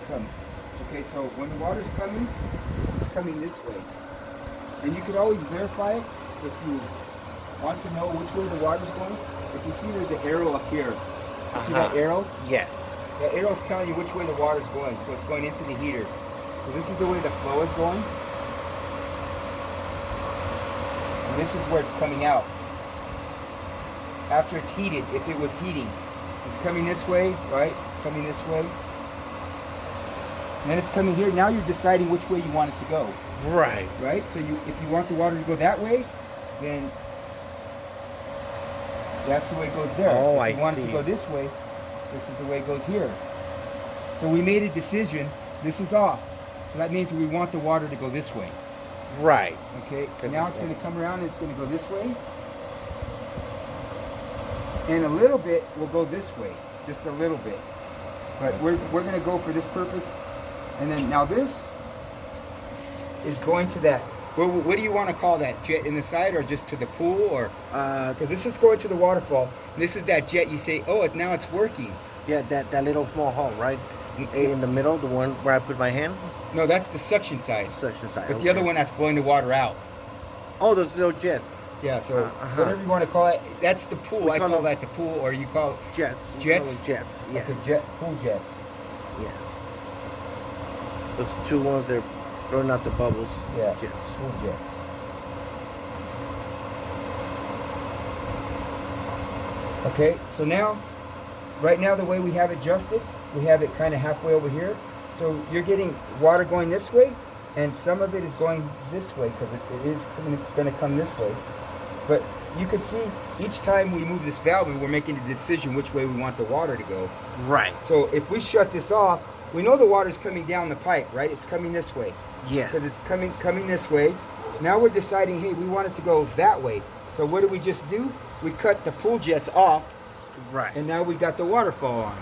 comes. Okay, so when the water's coming, it's coming this way. And you can always verify it if you want to know which way the water's going. If you see there's an arrow up here, you see that arrow? Yes. That arrow's telling you which way the water's going, so it's going into the heater. So this is the way the flow is going. And this is where it's coming out. After it's heated, if it was heating, it's coming this way, right? It's coming this way. And then it's coming here. Now you're deciding which way you want it to go. Right. Right? So if you want the water to go that way, then that's the way it goes there. Oh, if you want it see. to go this way, this is the way it goes here. So we made a decision. This is off. So that means we want the water to go this way. Right. Okay? 'Cause Now it's going to come around and it's going to go this way. And a little bit will go this way. Just a little bit. But we're going to go for this purpose. And then now this is going to that. What do you want to call that? Jet in the side or just to the pool? Or because this is going to the waterfall. This is that jet. You say, oh, now it's working. Yeah, that little small hole, right? In the middle, the one where I put my hand? No, that's the suction side. Suction side. But the other one, that's blowing the water out. Oh, those little jets. Yeah, so whatever you want to call it, that's the pool. I call that the pool, or you call it jets. Jets? Jets, yes. okay, pool jets. Yes. Those two ones that are throwing out the bubbles. Yeah, Jets. pool jets. Okay, so now, right now the way we have it adjusted, we have it kind of halfway over here. So you're getting water going this way, and some of it is going this way because it is going to come this way. But you can see each time we move this valve, we're making a decision which way we want the water to go. Right. So if we shut this off, we know the water's coming down the pipe, right? It's coming this way. Yes. Because it's coming this way. Now we're deciding, hey, we want it to go that way. So what do we just do? We cut the pool jets off, Right. and now we got the waterfall on.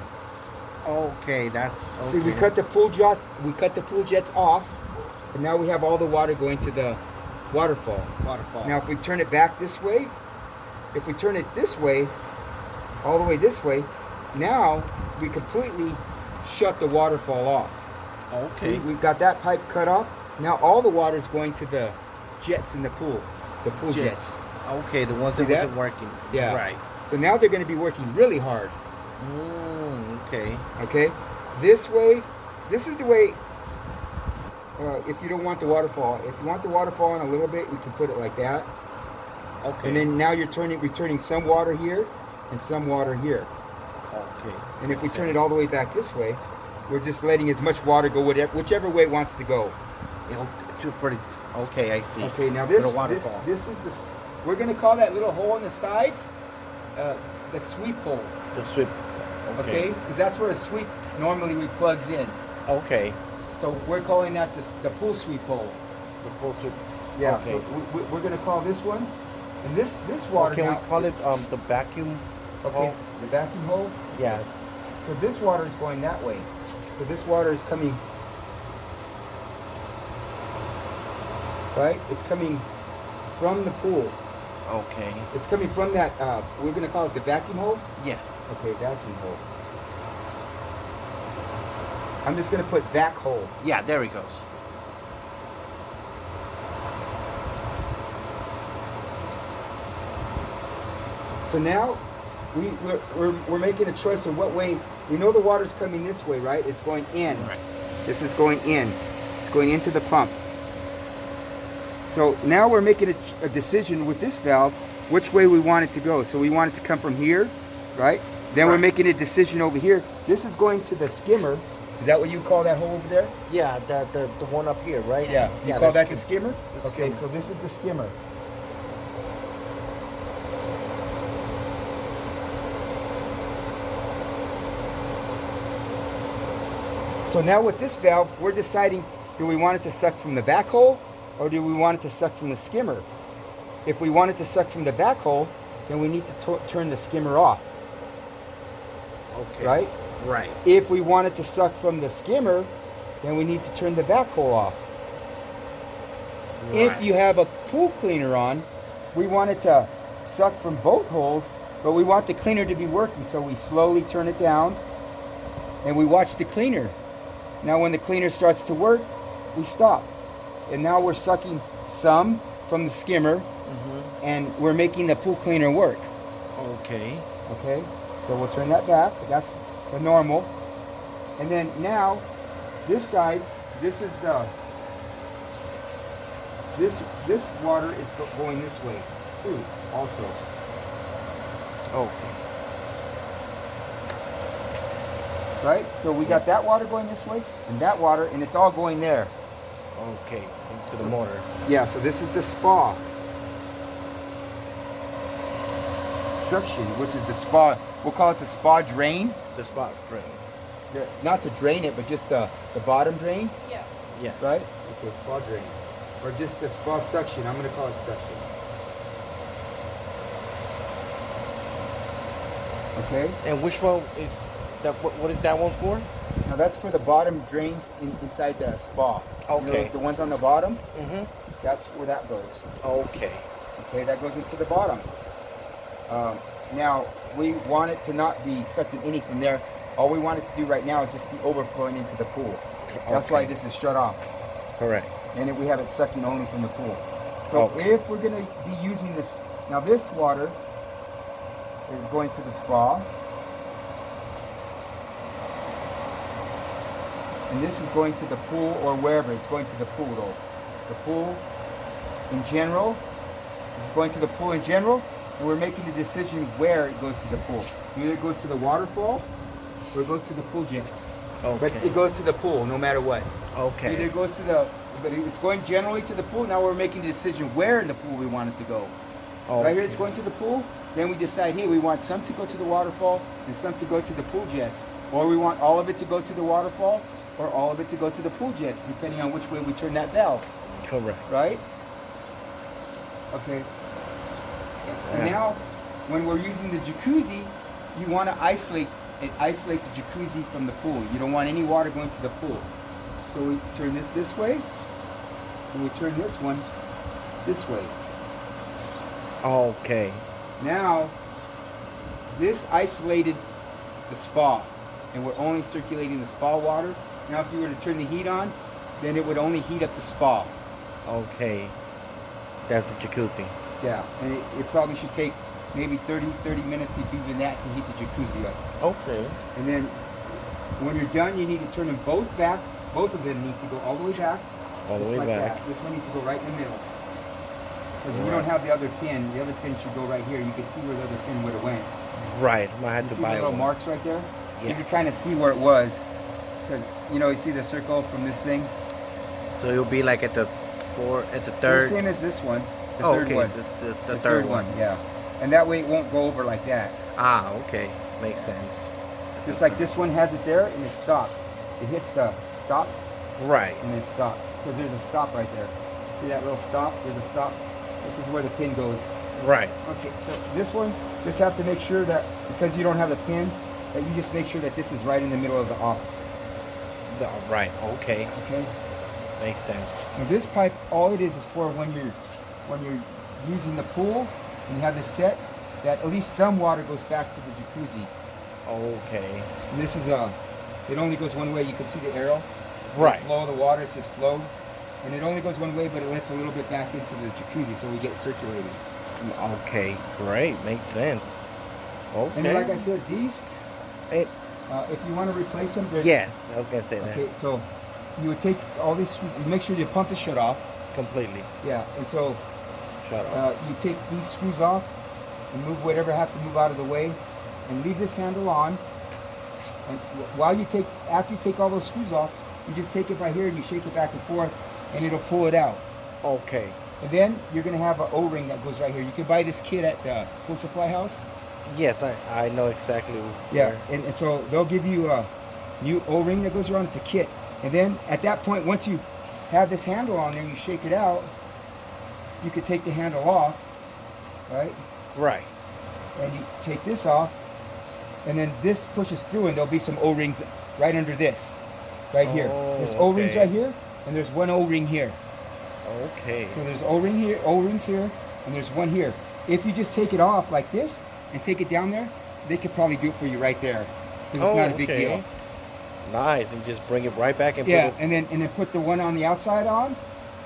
Okay, that's okay. See, we cut the pool jets off, and now we have all the water going to the waterfall. Waterfall. Now if we turn it back this way, if we turn it this way, all the way this way, now we completely shut the waterfall off. Okay. See, we've got that pipe cut off. Now all the water is going to the jets in the pool, the pool jets. Okay, the ones See that that? wasn't working. Yeah. Right. So now they're going to be working really hard. Okay. Okay, this way, this is the way. If you don't want the waterfall, if you want the waterfall in a little bit, we can put it like that. Okay. And then now you're returning some water here and some water here. Okay. And if we turn it all the way back this way, we're just letting as much water go whichever way it wants to go. Okay, I see. Okay, now For the waterfall. this is this. We're gonna call that little hole on the side the sweep hole. The sweep. Okay, because that's where a sweep normally plugs in. Okay. So we're calling that the pool sweep hole. The pool sweep. Yeah. Okay. So we're gonna call this one, and this water. Can now, we call it the vacuum? Okay. hole? The vacuum hole. Yeah. So this water is going that way. So this water is coming. Right. It's coming from the pool. Okay. It's coming from that. We're gonna call it the vacuum hole. Yes. Okay, vacuum hole. I'm just gonna put vac hole. Yeah, there he goes. So now we're making a choice of what way. We know the water's coming this way, right? It's going in. Right. This is going in. It's going into the pump. So now we're making a decision with this valve which way we want it to go. So we want it to come from here, right? Then we're Right. making a decision over here. This is going to the skimmer. Is that what you call that hole over there? Yeah, the one up here, right? You call that the skim- skimmer? the Okay, skimmer. so this is the skimmer. So now with this valve, we're deciding, do we want it to suck from the vac hole or do we want it to suck from the skimmer? If we want it to suck from the vac hole, then we need to turn the skimmer off, Okay. right? Right. If we want it to suck from the skimmer, then we need to turn the vac hole off. If Right. you have a pool cleaner on, we want it to suck from both holes, but we want the cleaner to be working, so we slowly turn it down and we watch the cleaner. Now when the cleaner starts to work, we stop. And now we're sucking some from the skimmer, and we're making the pool cleaner work. Okay. Okay, so we'll turn that back. That's the normal. And then now, this side, this is the, this water is going this way too, also. Okay. Right? So we got that water going this way, and that water, and it's all going there. Okay. Into the motor. Yeah, so this is the spa suction, which is the spa, we'll call it the spa drain. The spot drain. Not to drain it, but just the bottom drain, Yeah. Yes. right? Okay, spa drain. Or just the spa suction, I'm gonna call it suction. Okay, And which one is that? What is that one for? now that's for the bottom drains inside the spa. You Okay. notice the ones on the bottom, Mm-hmm. that's where that goes. Okay. Okay, that goes into the bottom. Now, we want it to not be sucking any from there. All we want it to do right now is just be overflowing into the pool. That's why this is shut off. Correct. And we have it sucking only from the pool. So Okay. if we're going to be using this, now this water is going to the spa. And this is going to the pool or wherever. It's going to the pool though. The pool in general. This is going to the pool in general. And we're making the decision where it goes to the pool. Either it goes to the waterfall or it goes to the pool jets. Okay. But it goes to the pool no matter what. Okay. Either it goes to the, but it's going generally to the pool. Now we're making the decision where in the pool we want it to go. Okay. Right here it's going to the pool. Then we decide, hey, we want some to go to the waterfall and some to go to the pool jets. Or we want all of it to go to the waterfall or all of it to go to the pool jets, depending on which way we turn that valve. Correct. Right? Okay. And Yeah. now, when we're using the jacuzzi, you want to isolate the jacuzzi from the pool. You don't want any water going to the pool. So we turn this way, and we turn this one this way. Okay. Now, this isolated the spa, and we're only circulating the spa water. Now, if you were to turn the heat on, then it would only heat up the spa. Okay. That's the jacuzzi. Yeah, and it probably should take maybe 30 minutes, if even that, to heat the jacuzzi up. Okay. And then when you're done, you need to turn them both back. Both of them need to go all the way back. All the just way like back. That. This one needs to go right in the middle. Because if you Right. don't have the other pin should go right here. You can see where the other pin would have went. Right. I had You to see the buy little one. marks right there? You can Yes. kind of see where it was. Because, you see the circle from this thing? So it'll be like at the The third. same as this one. The Oh, third okay. one. The third one. yeah. And that way it won't go over like that. Ah, okay. Makes sense. Just like this one has it there and it stops. It hits the stops Right. and it stops. Because there's a stop right there. See that little stop? There's a stop. This is where the pin goes. Right. Okay, so this one, just have to make sure that, because you don't have the pin, that you just make sure that this is right in the middle of the off. Right. Okay. Okay? Makes sense. Now this pipe, all it is for when you're using the pool and you have this set, that at least some water goes back to the jacuzzi. Okay. And this is it only goes one way. You can see the arrow. It's Right. The flow of the water. It says flow, and it only goes one way, but it lets a little bit back into the jacuzzi, so we get circulating. Okay. Great. Makes sense. Okay. And then, like I said, these, It- if you want to replace them, they're, yes, I was gonna say that Okay, so you would take all these screws. You make sure your pump is shut off. completely. Yeah, and so Shut off. you take these screws off and move whatever have to move out of the way, and leave this handle on. And after you take all those screws off, you just take it by here and you shake it back and forth, and it'll pull it out. Okay. And then you're gonna have an O-ring that goes right here. You can buy this kit at the pool supply house. Yes, I know exactly. Yeah, where- and so they'll give you a new O-ring that goes around. It's a kit, and then at that point, once you have this handle on there, and you shake it out. You could take the handle off, right? Right. And you take this off, and then this pushes through, and there'll be some O-rings right under this, right here. Oh, There's O-rings okay. right here, and there's one O-ring here. Okay. So there's O-ring here, O-rings here, and there's one here. If you just take it off like this and take it down there, they could probably do it for you right there, because it's Oh, not a big okay. deal. Nice, and just bring it right back and Yeah, put it. and then put the one on the outside on,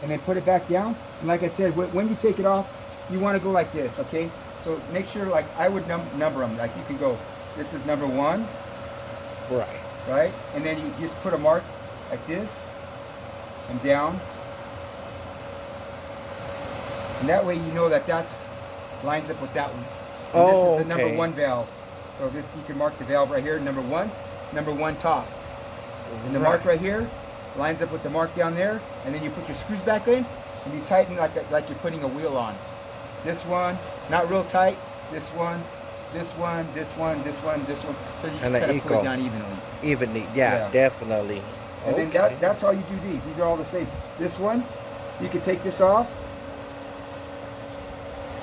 and then put it back down. And like I said, when you take it off, you want to go like this, okay? So make sure, like I would number them. Like you can go, this is number 1, Right. right? And then you just put a mark like this, and down. And that way you know that that's lines up with that one. And this is the number okay. 1 valve. So this you can mark the valve right here, number 1 top. And the mark right here lines up with the mark down there, and then you put your screws back in, and you tighten like you're putting a wheel on. This one, not real tight. This one, this one, this one, this one, this one. So you just Kinda gotta put equal. it down evenly. Evenly, yeah, Yeah. definitely. And then that's how you do these. These are all the same. This one, you can take this off,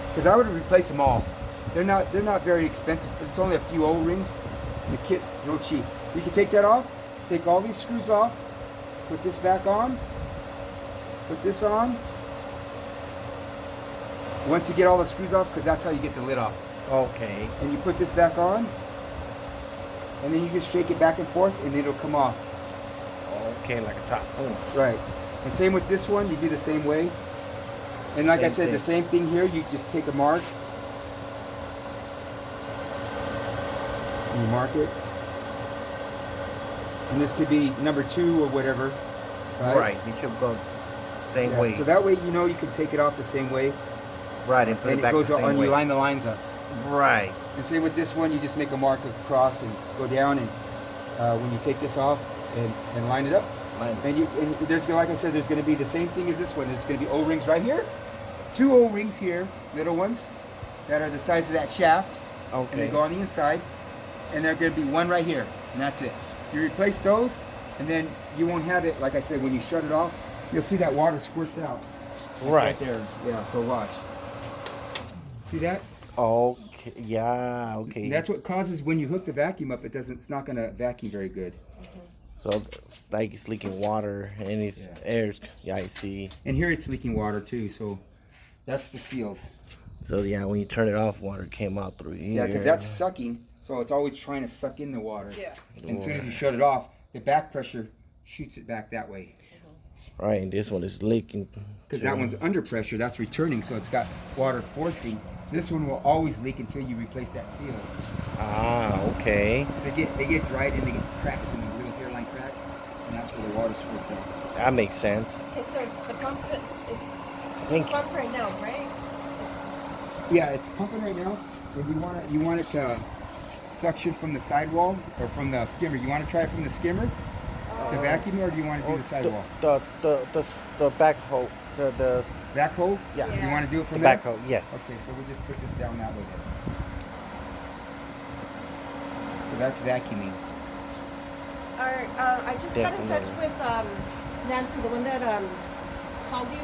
because I would replace them all. They're not very expensive. It's only a few O-rings. The kit's real cheap. So you can take that off, take all these screws off, put this back on, put this on. Once you get all the screws off, because that's how you get the lid off. Okay. And you put this back on, and then you just shake it back and forth, and it'll come off. Okay, like a top. Boom. Right. And same with this one, you do the same way. And like I Same said, the thing. same thing here, you just take a mark. And you mark it. And this could be number 2 or whatever. Right. You should go same Yeah, way. so that way you know you can take it off the same way. Right, and put And it it back goes the on, same and way. you line the lines up. Right. And same with this one, you just make a mark across and go down, and when you take this off and line it up, Line. and there's, like I said, there's going to be the same thing as this one. There's going to be O-rings right here, 2 O-rings here, little ones that are the size of that shaft, and they Okay. go on the inside, and there's going to be 1 right here, and that's it. You replace those, and then you won't have it. Like I said, when you shut it off, you'll see that water squirts out. Right. there. Yeah. So watch. See that? Okay. Yeah. Okay. That's what causes when you hook the vacuum up. It's not going to vacuum very good. So it's like it's leaking water and it's air. Yeah, I see. And here it's leaking water too, so that's the seals. So yeah, when you turn it off, water came out through here. Yeah, because that's sucking, so it's always trying to suck in the water. Yeah. And as soon as you shut it off, the back pressure shoots it back that way. Right, and this one is leaking. Because that one's under pressure, that's returning, so it's got water forcing. This one will always leak until you replace that seal. Ah, okay. So they get dried and they get cracks in them, little hairline cracks, and that's where the water squirts out. That makes sense. Okay, so the pump, it's Thank you. pump right now, right? Yeah, it's pumping right now. And you want it to suction from the sidewall or from the skimmer. You want to try it from the skimmer to vacuum, or do you want to do the sidewall? The backhoe. The Backhoe? Yeah. You want to do it the from there? backhoe. Yes. Okay, so we'll just put this down that way then. So that's vacuuming. I just got in touch Definitely. with Nancy, the one that called you.